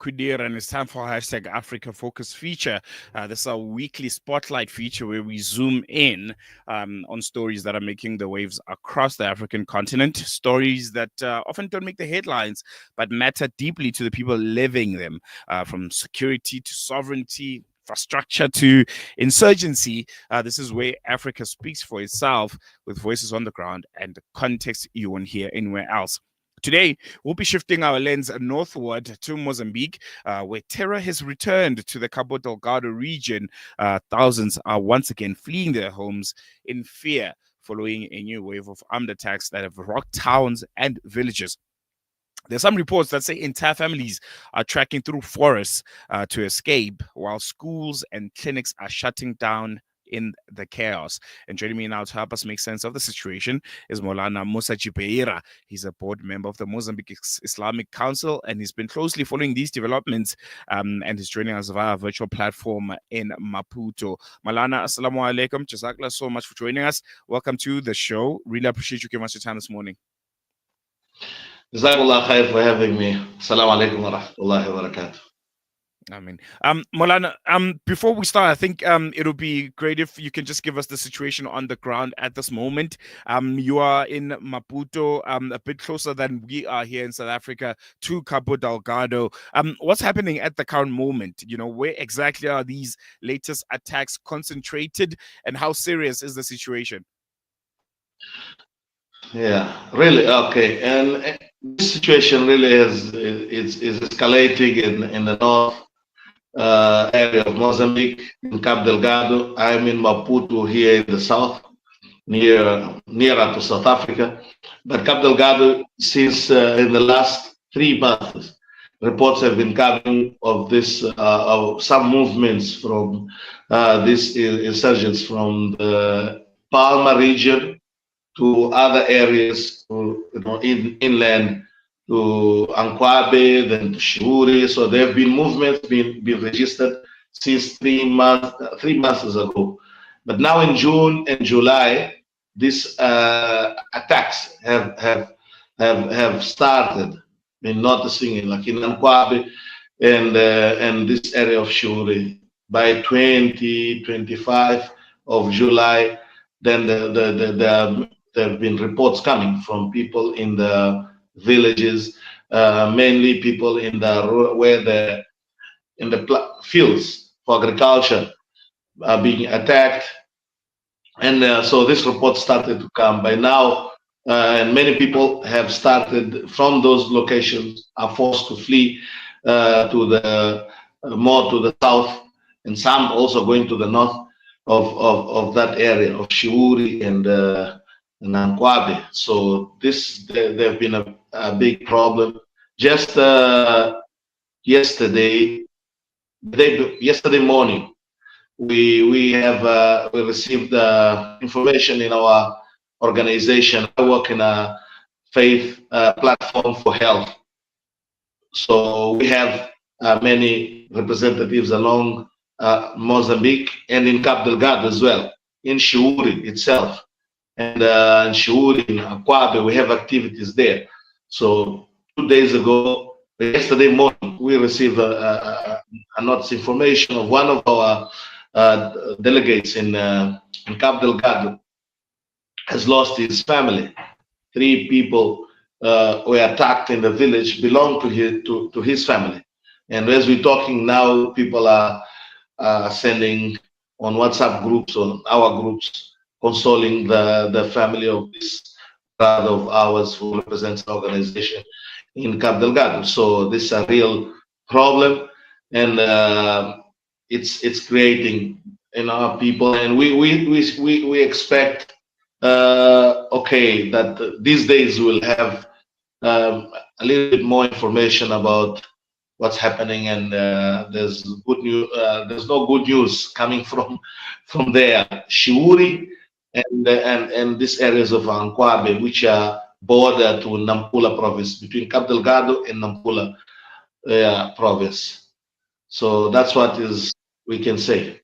Kudir, and it's time for hashtag Africa Focus feature. This is our weekly spotlight feature where we zoom in on stories that are making the waves across the African continent, stories that often don't make the headlines but matter deeply to the people living them, from security to sovereignty, infrastructure to insurgency. This is where Africa speaks for itself with voices on the ground and the context you won't hear anywhere else. Today, we'll be shifting our lens northward to Mozambique, where terror has returned to the Cabo Delgado region. Thousands are once again fleeing their homes in fear following a new wave of armed attacks that have rocked towns and villages. There's some reports that say entire families are trekking through forests to escape, while schools and clinics are shutting down in the chaos. And joining me now to help us make sense of the situation is Moulana Mussagy. He's a board member of the Mozambique Islamic Council, and he's been closely following these developments, and he's joining us via a virtual platform in Maputo. Moulana, assalamu alaikum. Jazakallah so much for joining us. Welcome to the show. Really appreciate you giving us your time this morning. Jazakallah khair for having me. Assalamu alaikum wa rahmatullahi wa barakatuh. I mean, Moulana, before we start, I think it'll be great if you can just give us the situation on the ground at this moment. You are in Maputo, a bit closer than we are here in South Africa to Cabo Delgado. What's happening at the current moment? You know, where exactly are these latest attacks concentrated, and how serious is the situation? Yeah, really okay. And this situation really is escalating in the north area of Mozambique, in Cabo Delgado. I'm in Maputo here in the south, nearer to South Africa. But Cabo Delgado, since in the last 3 months, reports have been coming of this of some movements from these insurgents from the Palma region to other areas, inland to Ankwabe, then to Shiuri. So there have been movements being registered since 3 months ago. But now in June and July, these attacks have started. Been noticing it, like in Ankwabe and this area of Shiuri. By 25 of July, then there have been reports coming from people in the villages, mainly people in the fields for agriculture are being attacked, and so this report started to come by now, and many people have started from those locations are forced to flee to the more to the south, and some also going to the north of that area of Shiuri and Ankwabe. So there have been a big problem. Just yesterday morning, we received information in our organization. I work in a faith platform for health. So we have many representatives along Mozambique and in Cabo Delgado as well, in Shiuri itself. And in Shiuri, in Ankwabe, we have activities there. So 2 days ago, yesterday morning, we received a notice information of one of our delegates in Cabo Delgado has lost his family. 3 people were attacked in the village, belong to his family. And as we're talking now, people are sending on WhatsApp groups, on our groups, consoling the family of this brother of ours who represents the organization in Cabo Delgado. So this is a real problem, and it's creating in our people, and we expect that these days we'll have a little bit more information about what's happening, and there's good news. There's no good news coming from there. Shiuri and these areas of Ankwabe, which are border to Nampula province, between Cabo Delgado and Nampula province. So that's what we can say.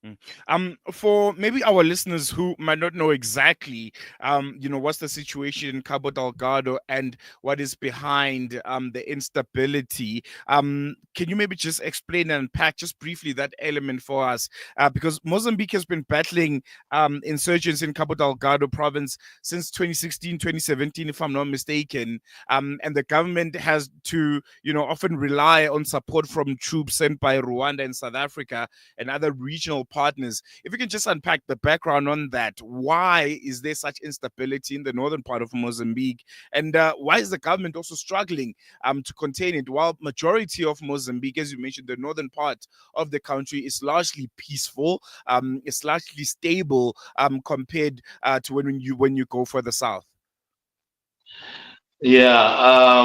Mm. For maybe our listeners who might not know exactly, what's the situation in Cabo Delgado and what is behind the instability. Can you maybe just explain and unpack just briefly that element for us? Because Mozambique has been battling insurgents in Cabo Delgado province since 2016, 2017, if I'm not mistaken. And the government has to, often rely on support from troops sent by Rwanda and South Africa and other regional partners. If you can just unpack the background on that, why is there such instability in the northern part of Mozambique, and why is the government also struggling to contain it? While majority of Mozambique, as you mentioned, the northern part of the country is largely peaceful, it's largely stable compared to when you go further south. Yeah.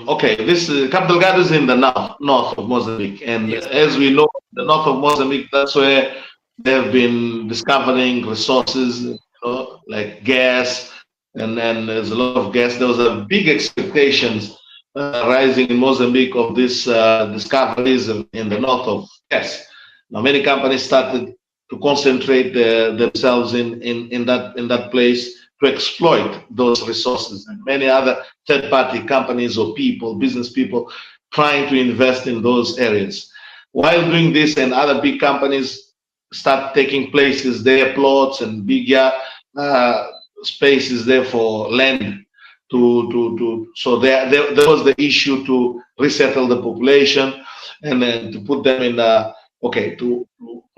Okay. This Cabo Delgado is in the north of Mozambique, and Yes. as we know, the north of Mozambique, that's where they have been discovering resources, like gas, and then there's a lot of gas. There was a big expectations rising in Mozambique of this discoveries in the north of gas. Now, many companies started to concentrate themselves in that place to exploit those resources. And many other third-party companies or people, business people, trying to invest in those areas. While doing this, and other big companies start taking places, their plots and big spaces there for land so there was the issue to resettle the population, and then to put them in to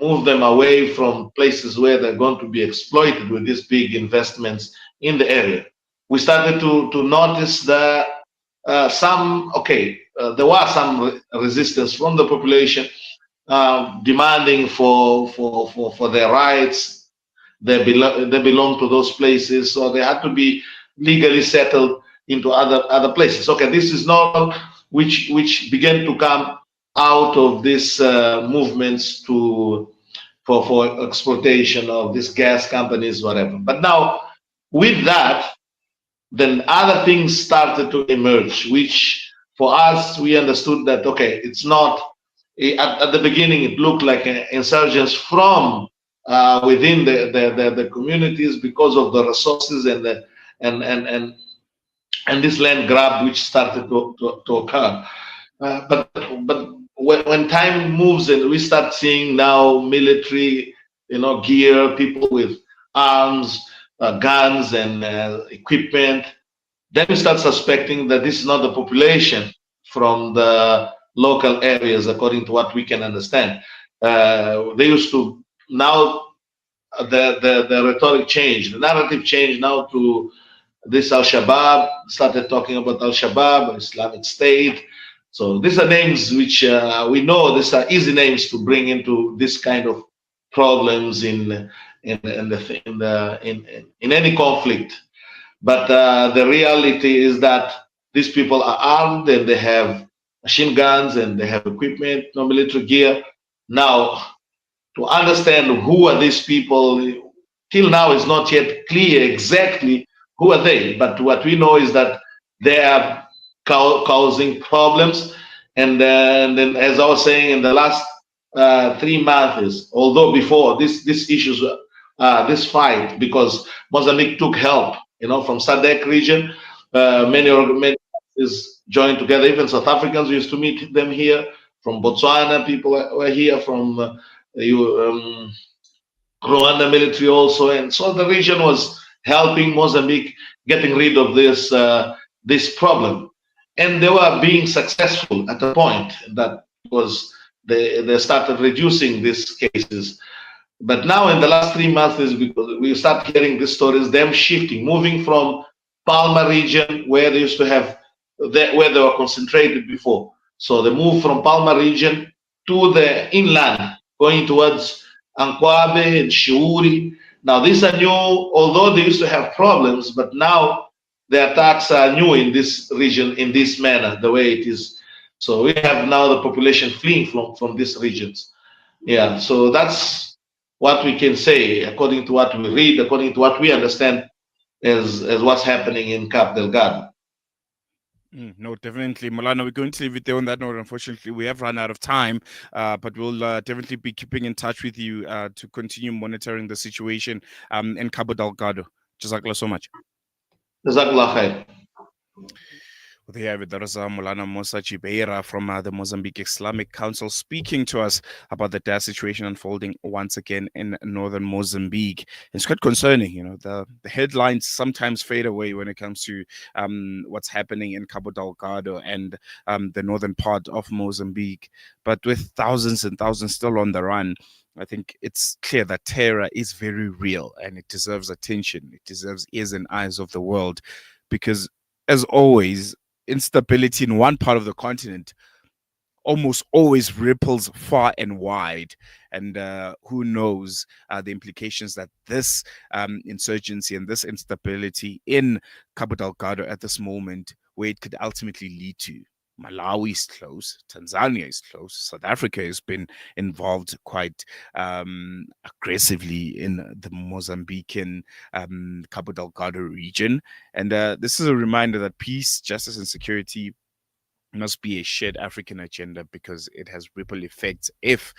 move them away from places where they're going to be exploited with these big investments in the area. We started to notice that there was some resistance from the population, demanding for their rights. They belong to those places, so they had to be legally settled into other places. Okay, this is normal, which began to come out of these movements for exploitation of these gas companies, whatever. But now, with that, then other things started to emerge, which for us, we understood that, okay, it's not, at the beginning, it looked like insurgents from within the communities because of the resources and the and and and and this land grab which started to occur. But when time moves and we start seeing now military, gear, people with arms, guns, and equipment, then we start suspecting that this is not the population from the local areas, according to what we can understand. They used to now the rhetoric changed, the narrative changed now to this Al Shabaab, started talking about Al Shabaab, Islamic State. So these are names which we know these are easy names to bring into this kind of problems in any conflict. But the reality is that these people are armed and they have machine guns and they have equipment, no military gear. Now, to understand who are these people, till now is not yet clear exactly who are they. But what we know is that they are causing problems. And then, as I was saying, in the last 3 months, although before this issues, this fight, because Mozambique took help, from SADC region, many countries joined together. Even South Africans, we used to meet them here. From Botswana, people were here. From Rwanda military also, and so the region was helping Mozambique getting rid of this problem, and they were being successful at a point that was they started reducing these cases. But now in the last 3 months, is because we start hearing these stories, them shifting, moving from Palma region where they used to have where they were concentrated before. So they moved from Palma region to the inland, going towards Ankwabe and Shiuri. Now these are new, although they used to have problems, but now the attacks are new in this region in this manner, the way it is. So we have now the population fleeing from these regions. Yeah, so that's what we can say according to what we read, according to what we understand as what's happening in Cap Delgado. No, definitely. Moulana, we're going to leave it there on that note. Unfortunately, we have run out of time, but we'll definitely be keeping in touch with you to continue monitoring the situation in Cabo Delgado. Jazakallah so much. Jazakallah khair. Well, there you have it. That was Moulana Mussagy from the Mozambique Islamic Council speaking to us about the dire situation unfolding once again in northern Mozambique. It's quite concerning, the headlines sometimes fade away when it comes to what's happening in Cabo Delgado and the northern part of Mozambique. But with thousands and thousands still on the run, I think it's clear that terror is very real and it deserves attention. It deserves ears and eyes of the world because, as always, instability in one part of the continent almost always ripples far and wide. And who knows the implications that this insurgency and this instability in Cabo Delgado at this moment, where it could ultimately lead to. Malawi is close, Tanzania is close, South Africa has been involved quite aggressively in the Mozambican Cabo Delgado region. And this is a reminder that peace, justice, and security must be a shared African agenda because it has ripple effects if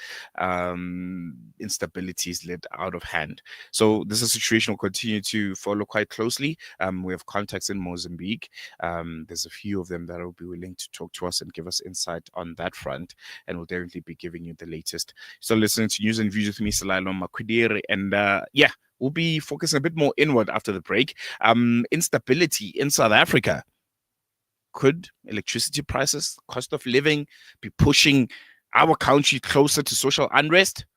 instability is let out of hand. So this is a situation we'll continue to follow quite closely. We have contacts in Mozambique. There's a few of them that will be willing to talk to us and give us insight on that front, and we'll definitely be giving you the latest. So listening to News and Views with me, Salalo Makwidiri, and we'll be focusing a bit more inward after the break. Instability in South Africa. Could electricity prices, cost of living be pushing our country closer to social unrest?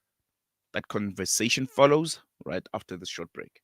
That conversation follows right after this short break.